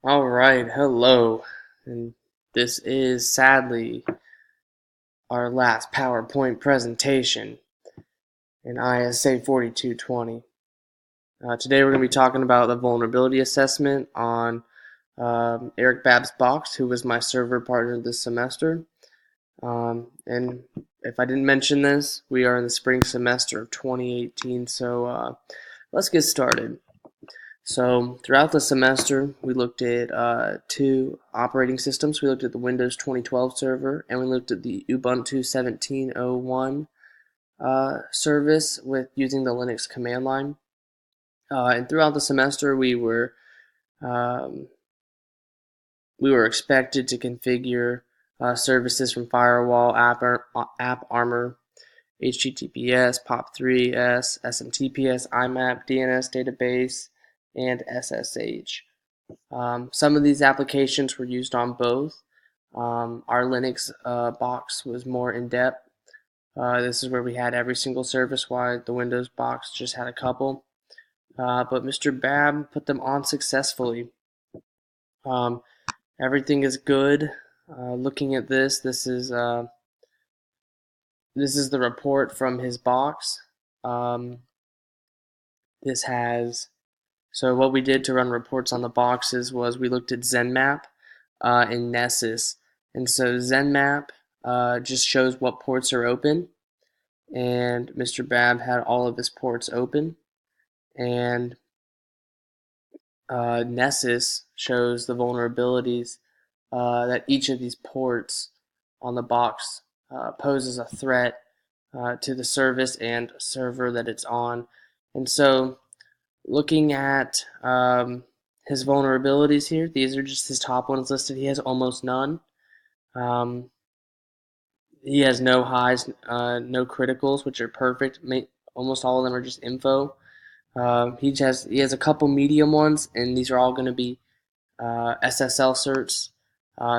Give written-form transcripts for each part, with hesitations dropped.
All right, hello. And this is sadly our last PowerPoint presentation in ISA 4220. Today we're going to be talking about the vulnerability assessment on Eric Babb's box, who was my server partner this semester. And if I didn't mention this, we are in the spring semester of 2018, so let's get started. So throughout the semester, we looked at two operating systems. We looked at the Windows 2012 server, and we looked at the Ubuntu 17.01 service with using the Linux command line. And throughout the semester, um, we were expected to configure services from Firewall, AppArmor, HTTPS, POP3S, SMTPS, IMAP, DNS database, and SSH. Some of these applications were used on both. Our Linux box was more in depth. This is where we had every single service, while the Windows box just had a couple. But Mr. Babb put them on successfully. Um, Everything is good. Looking at this is the report from his box. Um, this has So what we did to run reports on the boxes was we looked at ZenMap and Nessus. And so ZenMap just shows what ports are open. And Mr. Babb had all of his ports open. And Nessus shows the vulnerabilities that each of these ports on the box poses a threat to the service and server that it's on. And so looking at his vulnerabilities here, these are just his top ones listed. He has almost none. Um, he has no highs, no criticals, which are perfect. Almost all of them are just info. He has a couple medium ones, and these are all going to be SSL certs.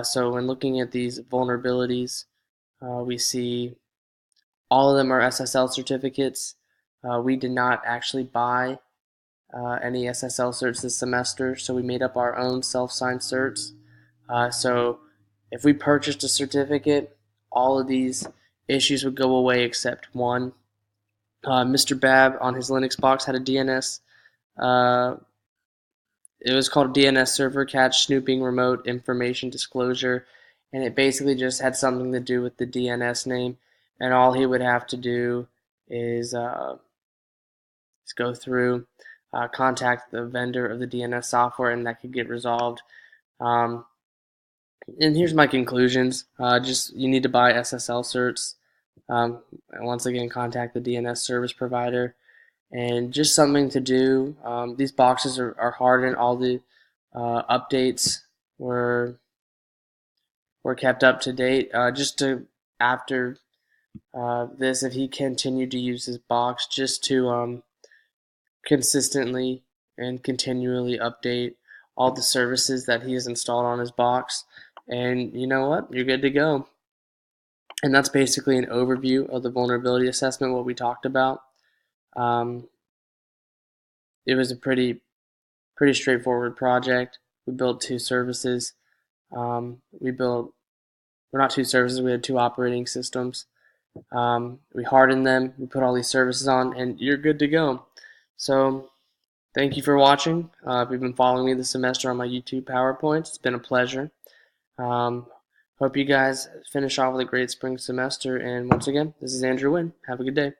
So when looking at these vulnerabilities, we see all of them are SSL certificates. We did not actually buy any SSL certs this semester, so we made up our own self-signed certs. So if we purchased a certificate, all of these issues would go away except one. Mr. Babb on his Linux box had a DNS. Uh, it was called DNS Server Cache Snooping Remote Information Disclosure, and it basically just had something to do with the DNS name, and all he would have to do is go through, contact the vendor of the DNS software, and that could get resolved. Um, and here's my conclusions. Just you need to buy SSL certs. And once again, contact the DNS service provider, and just something to do. These boxes are hardened. All the updates were were kept up to date. Just to after this, if he continued to use his box, just to consistently and continually update all the services that he has installed on his box. And you know what? You're good to go. And that's basically an overview of the vulnerability assessment, what we talked about. Um, it was a pretty straightforward project. We built two services. We're not two services, we had two operating systems. We hardened them, we put all these services on, and you're good to go. So thank you for watching. If you've been following me this semester on my YouTube PowerPoints, it's been a pleasure. Um, Hope you guys finish off with a great spring semester. And once again, this is Andrew Wynn. Have a good day.